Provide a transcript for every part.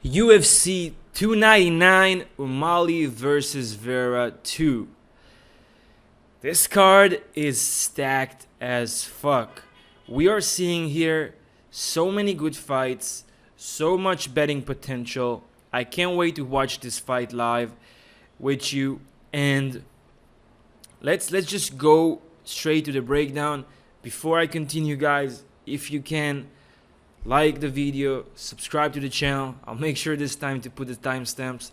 UFC 299 Umali versus Vera 2. This card is stacked as fuck. We are seeing here so many good fights, so much betting potential. I can't wait to watch this fight live with you. And let's just go straight to the breakdown. Before I continue, guys, if you can, like the video, subscribe to the channel. I'll make sure this time to put the timestamps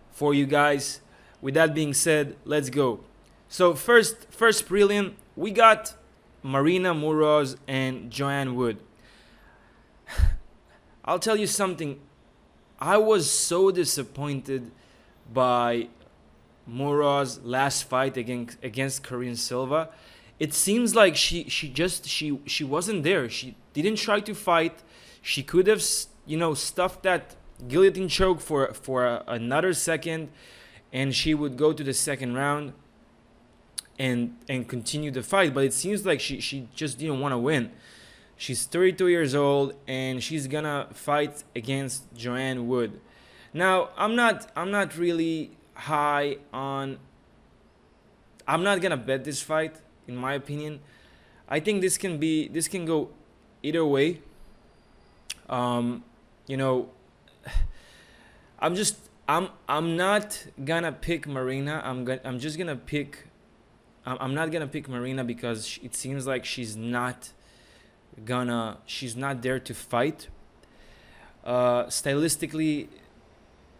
for you guys. With that being said, let's go. So first prelim, we got Maryna, Moroz, and Joanne Wood. I'll tell you something. I was so disappointed by Moroz's last fight against Corinne Silva. It seems like she wasn't there. She didn't try to fight. She could have, stuffed that guillotine choke for another second, and she would go to the second round and continue the fight. But it seems like she just didn't want to win. She's 32 years old, and she's gonna fight against Joanne Wood. Now, I'm not really high on. I'm not gonna bet this fight. In my opinion, I think this can go either way. I'm not gonna pick Maryna. I'm not gonna pick Maryna because it seems like she's not there to fight. Stylistically,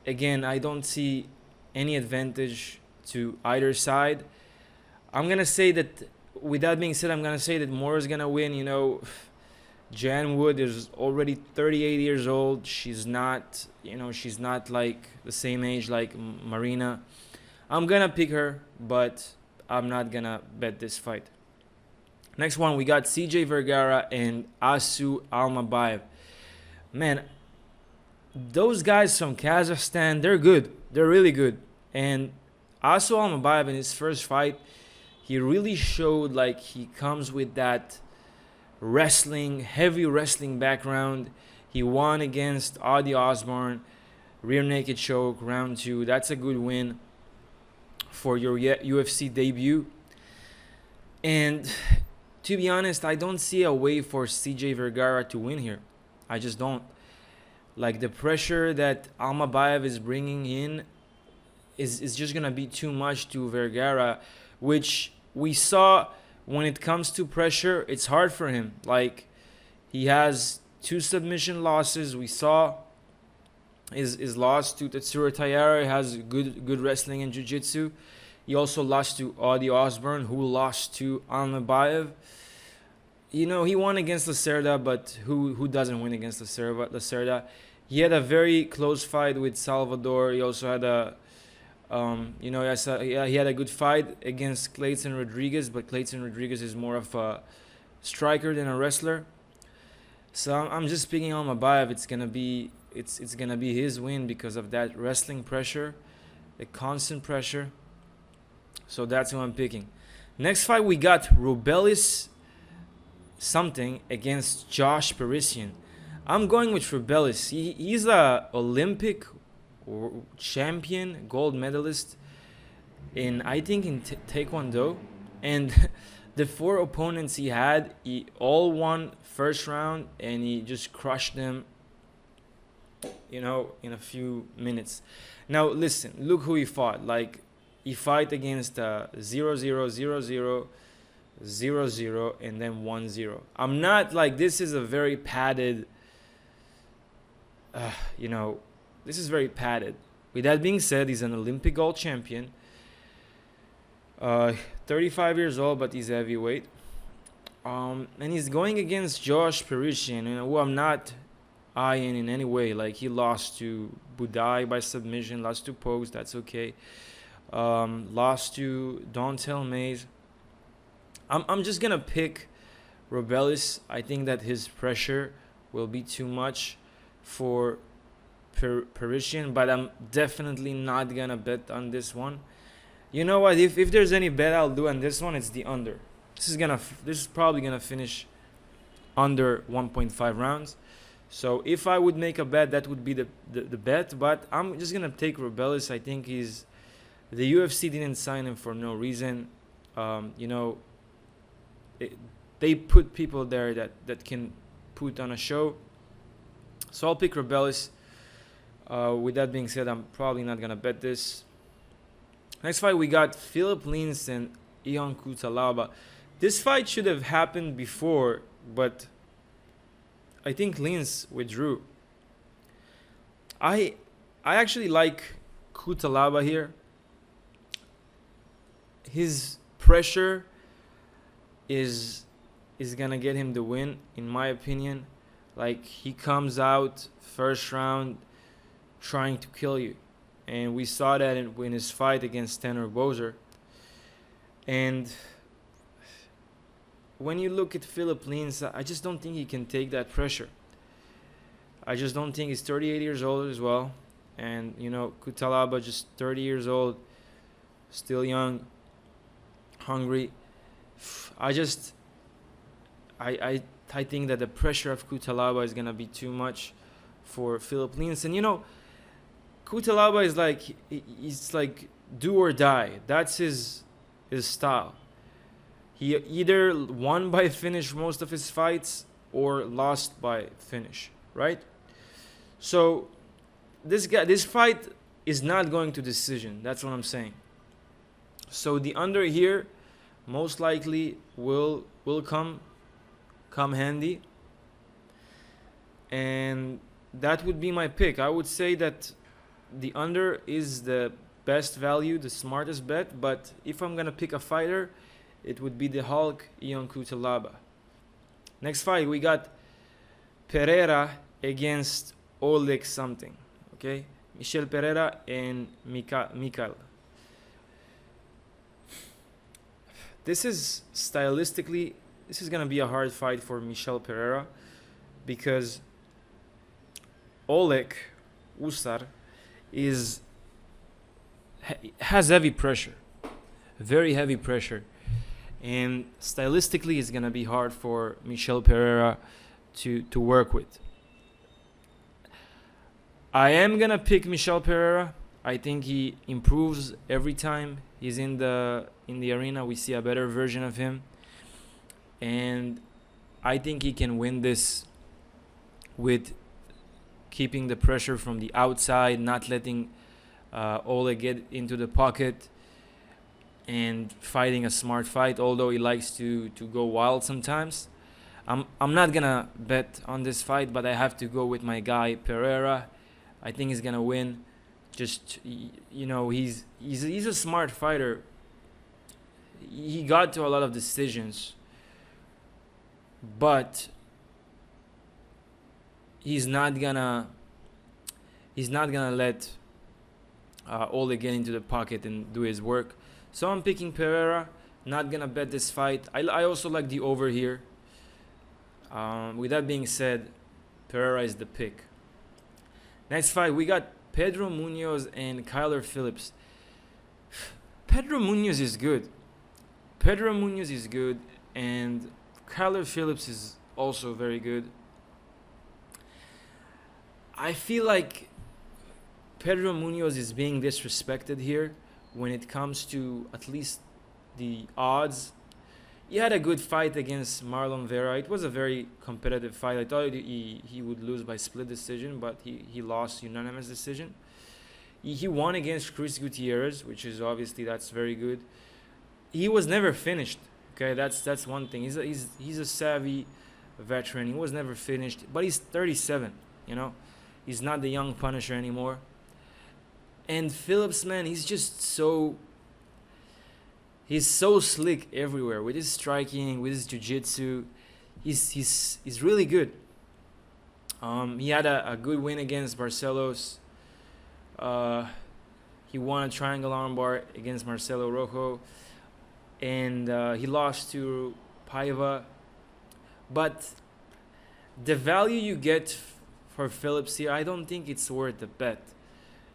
again, I don't see any advantage to either side. I'm gonna say that. With that being said, I'm gonna say that Moroz is gonna win. Joanne Wood is already 38 years old. She's not like the same age like Maryna. I'm gonna pick her, but I'm not gonna bet this fight. Next one, we got CJ Vergara and Asu Almabaev. Man, those guys from Kazakhstan, they're good. They're really good. And Asu Almabaev in his first fight, he really showed like he comes with that heavy wrestling background. He won against Adi Osborne, rear naked choke, round 2. That's a good win for your UFC debut. And to be honest, I don't see a way for CJ Vergara to win here. I just don't. Like, the pressure that Almabaev is bringing in is just going to be too much to Vergara, which we saw when it comes to pressure, it's hard for him. Like, he has 2 submission losses. We saw his loss to Tetsuro Taira. Has good wrestling and jiu-jitsu. He also lost to Adi Osborne, who lost to Almabaev. He won against Lacerda, but who doesn't win against Lacerda? He had a very close fight with Salvador. He also had he had a good fight against Clayton Rodriguez, but Clayton Rodriguez is more of a striker than a wrestler. So I'm just picking Almabaev. It's gonna be his win because of that wrestling pressure, the constant pressure. So that's who I'm picking. Next fight, we got Robelis something against Josh Parisian. I'm going with Robelis. He's a Olympic champion, gold medalist in Taekwondo, and the 4 opponents he had, he all won first round, and he just crushed them, in a few minutes. Now listen, look who he fought. Like, he fight against 0-0, 0-0, 0-0, and then 1-0. I'm not like, this is a very padded. This is very padded. With that being said, he's an Olympic gold champion. 35 years old, but he's heavyweight. And he's going against Josh Parisian, who I'm not eyeing in any way. Like, he lost to Budai by submission, lost to Pokes, that's okay. Lost to Dontel Mays. I'm just gonna pick Robelis. I think that his pressure will be too much for Parisian, but I'm definitely not gonna bet on this one. You know what? If there's any bet I'll do on this one, it's the under. This is probably gonna finish under 1.5 rounds. So if I would make a bet, that would be the bet. But I'm just gonna take Robelis. I think the UFC didn't sign him for no reason. You know, they put people there that can put on a show. So I'll pick Robelis. With that being said, I'm probably not gonna bet this. Next fight, we got Philipe and Ion Cutelaba. This fight should have happened before, but I think Lins withdrew. I actually like Cutelaba here. His pressure is gonna get him the win, in my opinion. Like, he comes out first round trying to kill you, and we saw that in his fight against Tanner Boser. And when you look at Philipe Lins, I just don't think he can take that pressure. I just don't think. He's 38 years old as well, and you know, Cutelaba just 30 years old, still young, hungry. I think that the pressure of Cutelaba is gonna be too much for Philipe Lins. And you know, Cutelaba is like, he's like do or die. That's his style. He either won by finish most of his fights or lost by finish, right? So this fight is not going to decision. That's what I'm saying. So the under here most likely will come handy, and that would be my pick. I would say that the under is the best value, the smartest bet, but if I'm gonna pick a fighter, it would be the Hulk, Ion Cutelaba. Next fight, we got Pereira against Oleg something, okay? Michel Pereira and Michel. This is stylistically, this is gonna be a hard fight for Michel Pereira, because Oleg Usar has heavy pressure, very heavy pressure, and stylistically it's gonna be hard for Michel Pereira to work with. I am gonna pick Michel Pereira. I think he improves every time he's in the arena. We see a better version of him, and I think he can win this with keeping the pressure from the outside, not letting Oleg get into the pocket, and fighting a smart fight, although he likes to go wild sometimes. I'm not gonna bet on this fight, but I have to go with my guy Pereira. I think he's gonna win. Just, you know, he's a smart fighter. He got to a lot of decisions, but he's not gonna let Oleg get into the pocket and do his work. So I'm picking Pereira. Not gonna bet this fight. I also like the over here. With that being said, Pereira is the pick. Next fight, we got Pedro Munhoz and Kyler Phillips. Pedro Munhoz is good. And Kyler Phillips is also very good. I feel like Pedro Munhoz is being disrespected here when it comes to at least the odds. He had a good fight against Marlon Vera. It was a very competitive fight. I thought he would lose by split decision, but he lost unanimous decision. He won against Chris Gutierrez, which is obviously, that's very good. He was never finished. Okay, that's one thing. He's a savvy veteran. He was never finished, but he's 37. You know, he's not the young Punisher anymore. And Phillips, man, he's so slick everywhere with his striking, with his jiu-jitsu. He's really good. He had a good win against Barcelos. He won a triangle armbar against Marcelo Rojo, and he lost to Paiva. But the value you get for Phillips here, I don't think it's worth the bet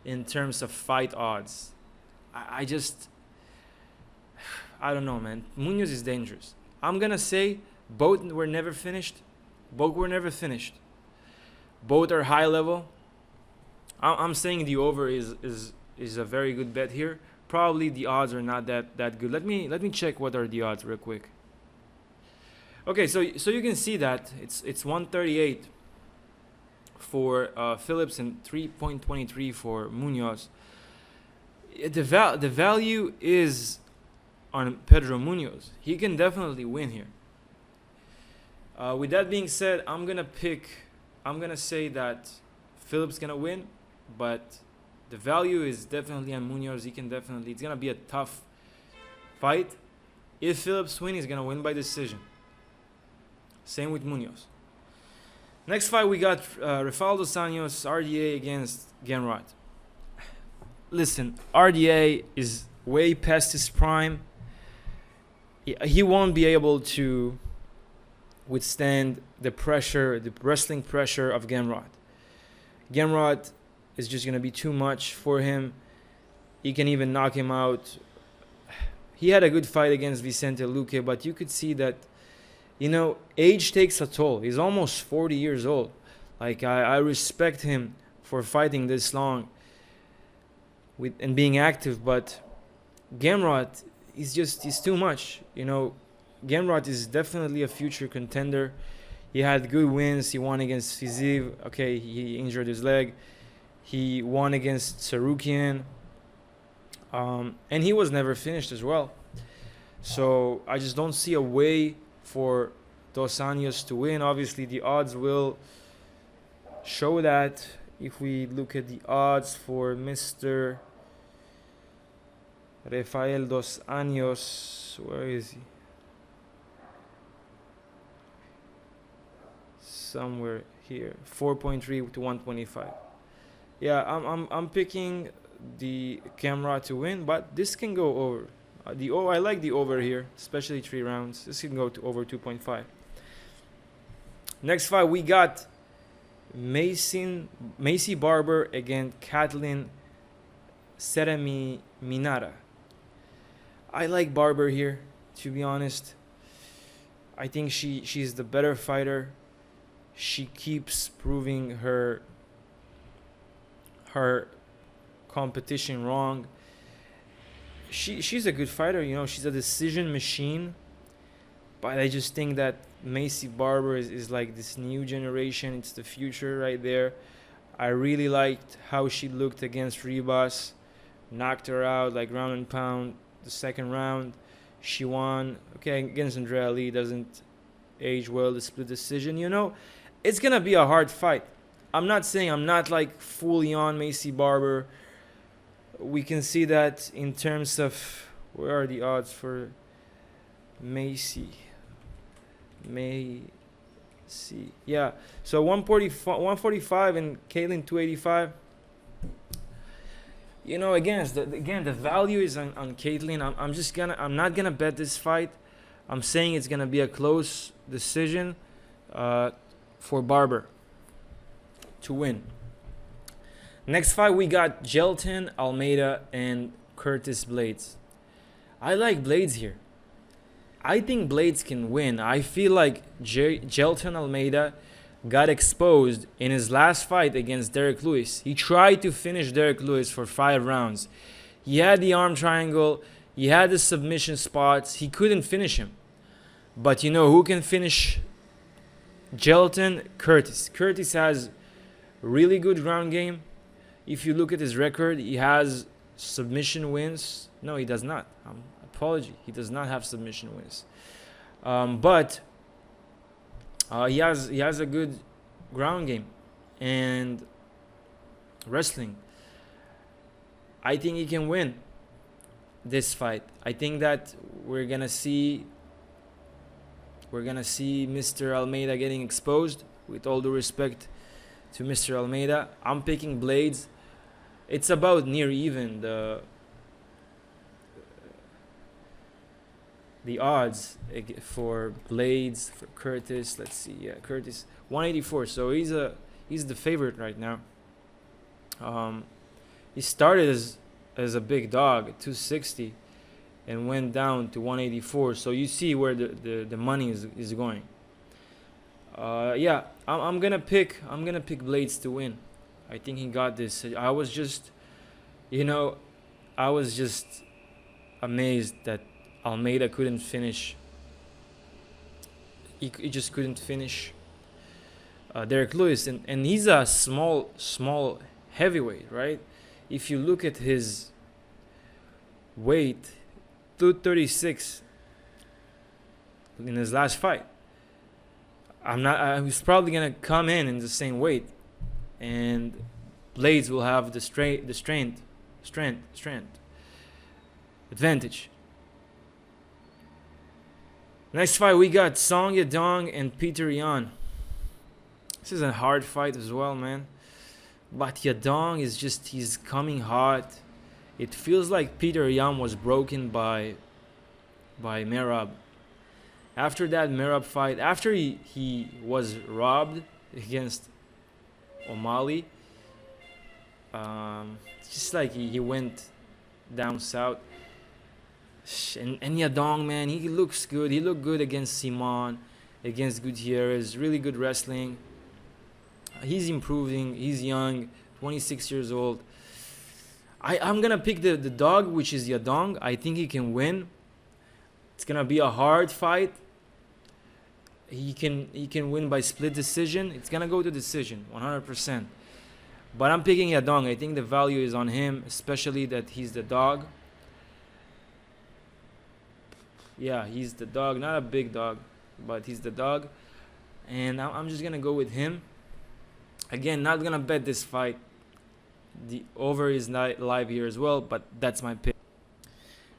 in terms of fight odds. I don't know, man. Munhoz is dangerous. I'm gonna say both were never finished. Both are high level. I'm saying the over is a very good bet here. Probably the odds are not that good. Let me check what are the odds real quick. Okay, so you can see that it's 138 for Phillips and 3.23 for Munhoz. The value is on Pedro Munhoz. He can definitely win here. With that being said, I'm gonna say that Phillips gonna win, but the value is definitely on Munhoz. It's gonna be a tough fight. If Phillips wins, he's gonna win by decision. Same with Munhoz. Next fight, we got Rafael dos Anjos, RDA against Gamrot. Listen, RDA is way past his prime. He won't be able to withstand the pressure, the wrestling pressure of Gamrot. Gamrot is just going to be too much for him. He can even knock him out. He had a good fight against Vicente Luque, but you could see that, age takes a toll. He's almost 40 years old. Like, I respect him for fighting this long and being active, but Gamrot, he's too much. Gamrot is definitely a future contender. He had good wins. He won against Fiziv. Okay, he injured his leg. He won against Sarukian. And he was never finished as well. So I just don't see a way for Dos Anjos to win. Obviously, the odds will show that. If we look at the odds for Mr. Rafael Dos Anjos, where is he? Somewhere here, 4.3 to 125. Yeah, I'm picking the Gamrot to win, but this can go over. I like the over here, especially 3 rounds. This can go to over 2.5. Next fight, we got Maycee Barber against Katlyn Cerminara. I like Barber here, to be honest. I think she's the better fighter. She keeps proving her competition wrong. She's a good fighter, she's a decision machine. But I just think that Maycee Barber is like this new generation. It's the future right there. I really liked how she looked against Ribas. Knocked her out like round and pound. The second round, she won. Okay, against Andrea Lee, doesn't age well. The split decision, it's gonna be a hard fight. I'm not saying I'm not like fully on Maycee Barber. We can see that in terms of where are the odds for Maycee. Yeah, so 145 and Katlyn 285. Again, the value is on Katlyn. I'm not gonna bet this fight. I'm saying it's gonna be a close decision for Barber to win. Next fight, we got Jailton, Almeida, and Curtis Blaydes. I like Blaydes here. I think Blaydes can win. I feel like Jailton Almeida got exposed in his last fight against Derek Lewis. He tried to finish Derek Lewis for 5 rounds. He had the arm triangle. He had the submission spots. He couldn't finish him. But who can finish Jailton? Curtis. Curtis has really good ground game. If you look at his record, he has submission wins. No, he does not. Apology. He does not have submission wins. But he has a good ground game and wrestling. I think he can win this fight. I think that we're gonna see Mr. Almeida getting exposed. With all due respect to Mr. Almeida, I'm picking Blaydes. It's about near even the odds for Blaydes, for Curtis. Let's see, yeah, Curtis 184. So he's the favorite right now. He started as a big dog at 260 and went down to 184. So you see where the money is going. Yeah, I'm gonna pick Blaydes to win. I think he got this. I was just, you know, I was just amazed that Almeida couldn't finish. He just couldn't finish Derek Lewis, and he's a small heavyweight, right? If you look at his weight, 236 in his last fight. I was probably gonna come in the same weight, and Blaydes will have the strength advantage. Next fight we got Song Yadong and Petr Yan. This is a hard fight as well, man. But Yadong is just, he's coming hot. It feels like Petr Yan was broken by Merab. After that Merab fight, after he was robbed against O'Malley, it's just like he went down south. And Yadong, man, he looks good. He looked good against Simon, against Gutierrez. Really good wrestling. He's improving. He's young, 26 years old. I'm gonna pick the dog, which is Yadong. I think he can win. It's gonna be a hard fight. He can win by split decision. It's gonna go to decision, 100%. But I'm picking Yadong. I think the value is on him, especially that he's the dog. Yeah, he's the dog. Not a big dog, but he's the dog. And I'm just gonna go with him. Again, not gonna bet this fight. The over is not live here as well, but that's my pick.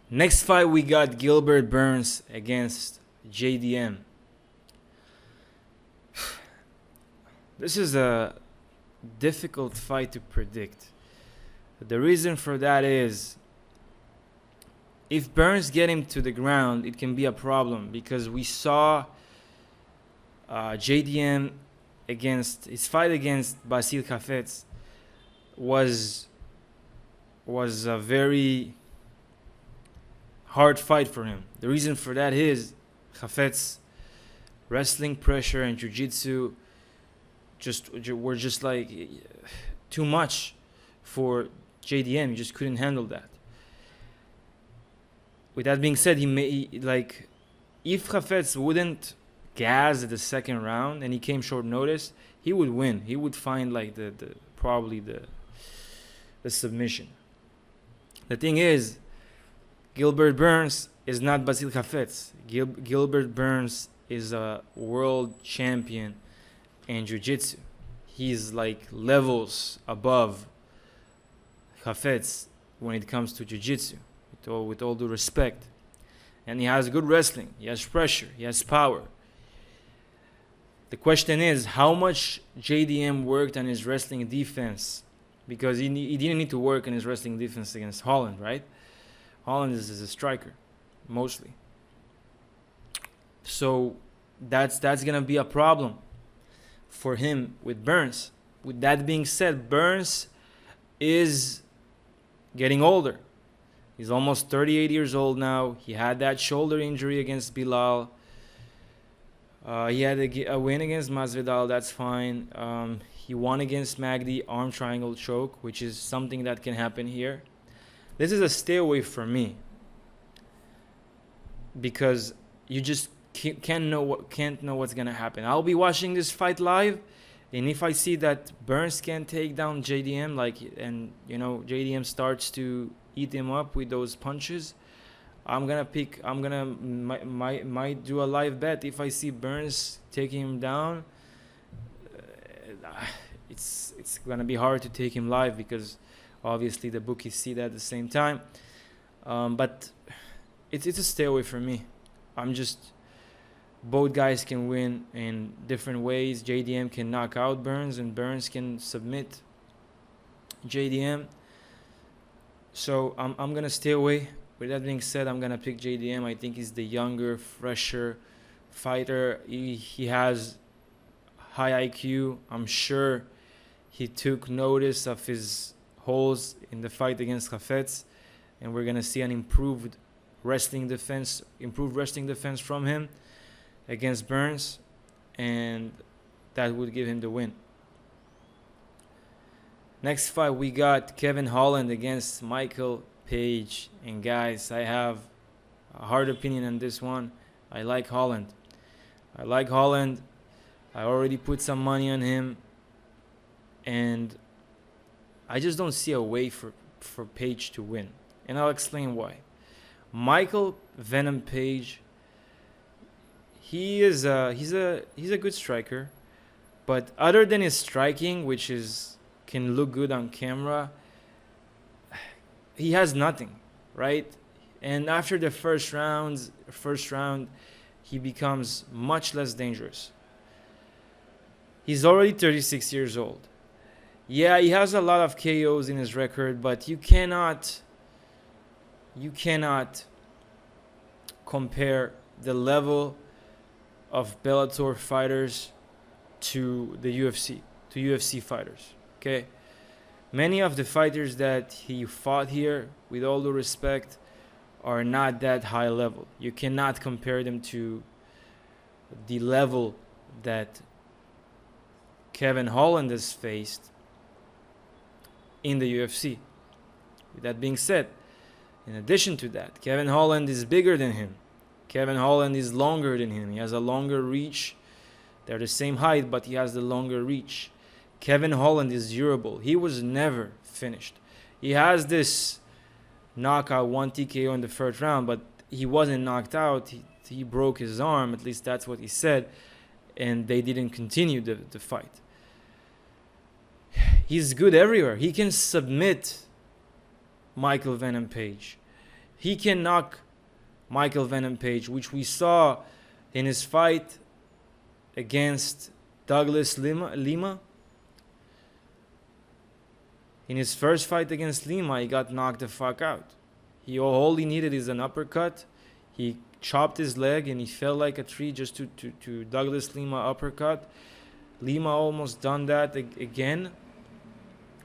Next fight we got Gilbert Burns against JDM. This is a difficult fight to predict. The reason for that is, if Burns get him to the ground, it can be a problem, because we saw JDM against his fight against Basil Hafez was a very hard fight for him. The reason for that is Hafez wrestling pressure and jiu-jitsu were just like too much for JDM. He just couldn't handle that. With that being said, if Hafez wouldn't gas at the second round and he came short notice, he would win. He would find like probably the submission. The thing is, Gilbert Burns is not Basil Hafez. Gilbert Burns is a world champion in jiu-jitsu. He's like levels above Hafez when it comes to jiu-jitsu, with all due respect. And he has good wrestling. He has pressure. He has power. The question is, how much JDM worked on his wrestling defense? Because he didn't need to work on his wrestling defense against Holland, right? Holland is a striker, mostly. So that's going to be a problem for him with Burns. With that being said, Burns is getting older. He's almost 38 years old now. He had that shoulder injury against Bilal. He had a win against Masvidal. That's fine. He won against Magdi, arm triangle choke, which is something that can happen here. This is a stay away for me, because you just can't know what's gonna happen. I'll be watching this fight live, and if I see that Burns can take down JDM, JDM starts to eat him up with those punches, might do a live bet. If I see Burns taking him down, it's gonna be hard to take him live, because obviously the bookies see that at the same time. But it's a stay away for me. Both guys can win in different ways. JDM can knock out Burns, and Burns can submit JDM. So I'm gonna stay away. With that being said, I'm gonna pick JDM. I think he's the younger, fresher fighter. He has high IQ. I'm sure he took notice of his holes in the fight against Hafez, and we're gonna see an improved wrestling defense from him against Burns. And that would give him the win. Next fight, we got Kevin Holland against Michael Page. And guys, I have a hard opinion on this one. I like Holland. I already put some money on him. And I just don't see a way for Page to win. And I'll explain why. Michael Venom Page, he's a good striker. But other than his striking, which can look good on camera, he has nothing, right? And after the first round, he becomes much less dangerous. He's already 36 years old. Yeah, he has a lot of KOs in his record, but you cannot compare the level of Bellator fighters to the UFC fighters. Okay, many of the fighters that he fought here, with all due respect, are not that high level. You cannot compare them to the level that Kevin Holland has faced in the UFC. With that being said, in addition to that, Kevin Holland is bigger than him. Kevin Holland is longer than him. He has a longer reach. They're the same height, but he has the longer reach. Kevin Holland is durable. He was never finished. He has this knockout 1 TKO in the first round, but he wasn't knocked out. He broke his arm. At least that's what he said. And they didn't continue the fight. He's good everywhere. He can submit Michael Venom Page. He can knock Michael Venom Page, which we saw in his fight against Douglas Lima. In his first fight against Lima, he got knocked the fuck out. All he needed is an uppercut. He chopped his leg and he fell like a tree just to Douglas Lima uppercut. Lima almost done that again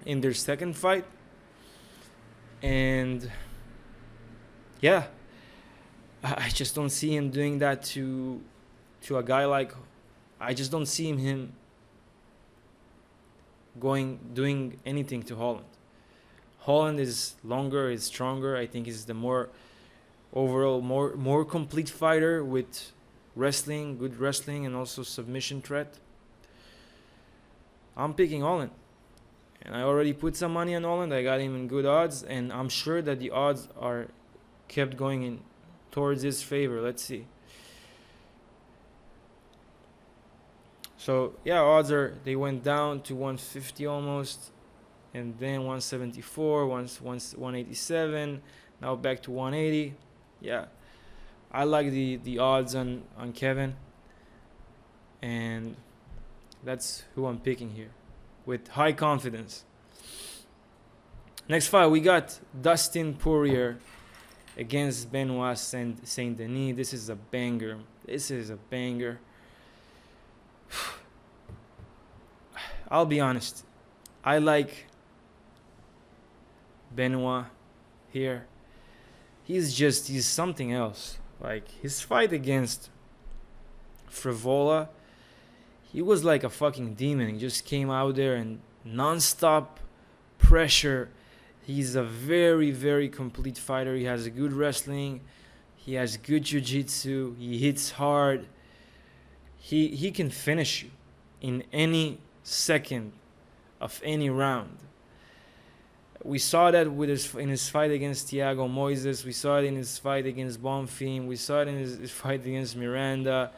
in their second fight. And yeah, I just don't see him doing that to a guy like... I just don't see him doing anything to Holland. Holland is longer, is stronger. I think he's the more complete fighter with wrestling, good wrestling, and also submission threat. I'm picking Holland. And I already put some money on Holland. I got him in good odds, and I'm sure that the odds are kept going in towards his favor. Let's see. So yeah, they went down to 150 almost, and then 174, 187, now back to 180. Yeah, I like the odds on Kevin, and that's who I'm picking here with high confidence. Next fight, we got Dustin Poirier against Benoit Saint-Denis. This is a banger. I'll be honest. I like Benoit here. He's something else. Like his fight against Frivola, he was like a fucking demon. He just came out there and non-stop pressure. He's a very, very complete fighter. He has good wrestling. He has good jiu-jitsu. He hits hard. He can finish you in any second of any round. We saw that in his fight against Thiago Moises. We saw it in his fight against Bonfim. We saw it in his fight against Miranda.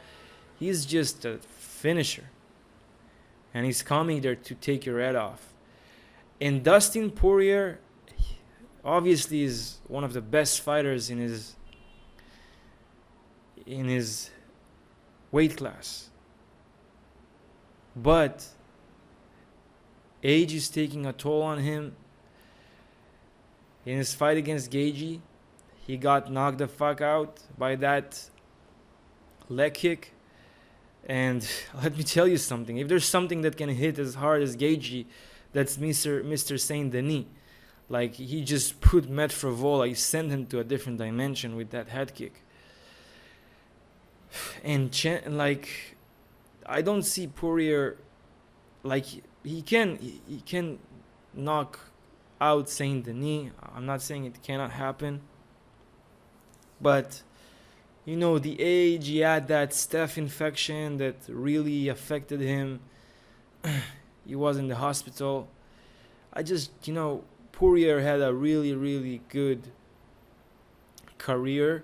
He's just a finisher. And he's coming there to take your head off. And Dustin Poirier obviously is one of the best fighters in his weight class. But age is taking a toll on him. In his fight against Gaethje, he got knocked the fuck out by that leg kick. And let me tell you something. If there's something that can hit as hard as Gaethje, that's Mr. Saint-Denis. Like, he just put Matt Frivola. He sent him to a different dimension with that head kick. And I don't see Poirier like he can knock out Saint-Denis. I'm not saying it cannot happen, but you know, the age, he had that staph infection that really affected him. He was in the hospital. I just, you know, Poirier had a really, really good career,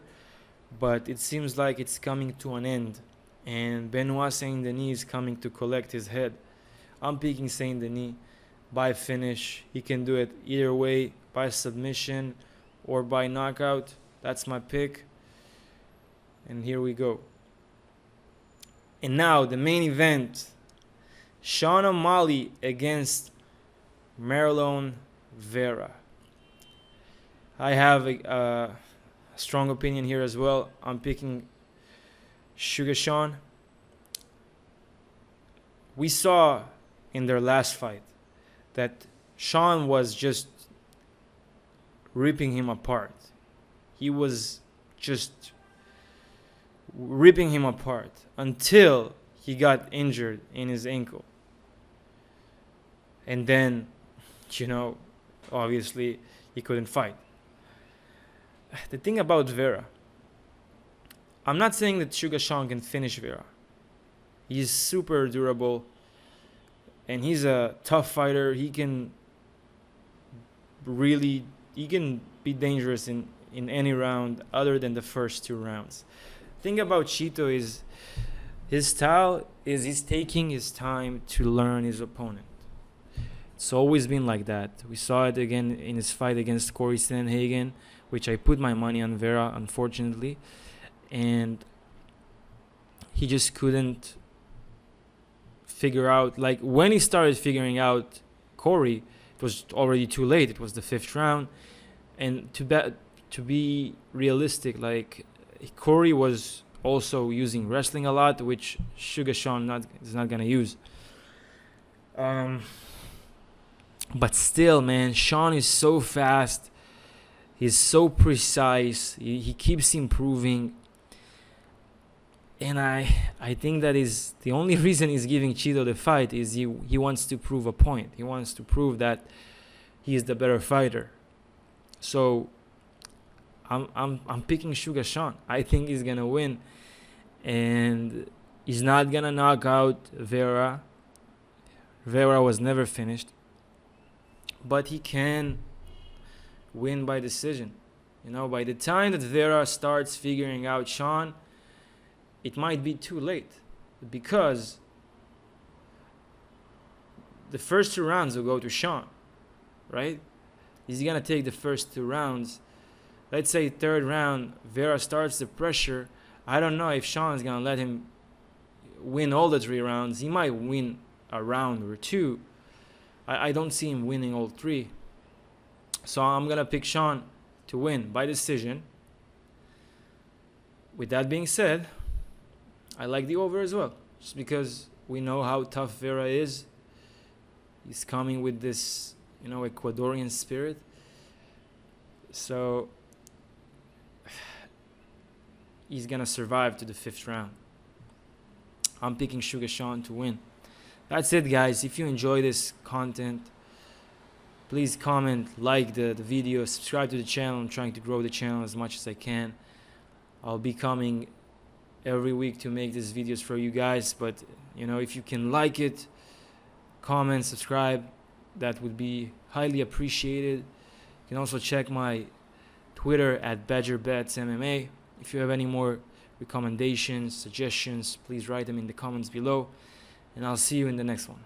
but it seems like it's coming to an end. And Benoit Saint-Denis is coming to collect his head. I'm picking Saint-Denis by finish. He can do it either way, by submission or by knockout. That's my pick. And here we go. And now the main event. Sean O'Malley against Marlon Vera. I have a strong opinion here as well. I'm picking Sugar Sean. We saw in their last fight that Sean was just ripping him apart. He was just ripping him apart until he got injured in his ankle. And then, you know, obviously he couldn't fight. The thing about Vera, I'm not saying that Sugar Sean can finish Vera. He's super durable and he's a tough fighter. He can be dangerous in any round other than the first 2 rounds. Thing about Chito is his style is he's taking his time to learn his opponent. It's always been like that. We saw it again in his fight against Corey Sandhagen, which I put my money on Vera, unfortunately. And he just couldn't figure out, like when he started figuring out Corey, it was already too late. It was the 5th round. And to be realistic, like Corey was also using wrestling a lot, which Sugar Sean is not gonna use. But still, man, Sean is so fast. He's so precise. He keeps improving. And I think that is the only reason he's giving Chito the fight is he wants to prove a point. He wants to prove that he is the better fighter. So I'm picking Sugar Sean. I think he's gonna win, and he's not gonna knock out Vera. Vera was never finished, but he can win by decision. You know, by the time that Vera starts figuring out Sean, it might be too late, because the first 2 rounds will go to Sean, right? He's gonna take the first 2 rounds. Let's say 3rd round, Vera starts the pressure. I don't know if Sean is going to let him win all the 3 rounds. He might win a round or 2. I don't see him winning all 3. So I'm going to pick Sean to win by decision. With that being said, I like the over as well. Just because we know how tough Vera is. He's coming with this, you know, Ecuadorian spirit. So he's gonna survive to the 5th round. I'm picking Sugar Sean to win. That's it, guys. If you enjoy this content, please comment, like the video, subscribe to the channel. I'm trying to grow the channel as much as I can. I'll be coming every week to make these videos for you guys. But you know, if you can like it, comment, subscribe, that would be highly appreciated. You can also check my Twitter at BadgerBetsMMA. If you have any more recommendations, suggestions, please write them in the comments below. And I'll see you in the next one.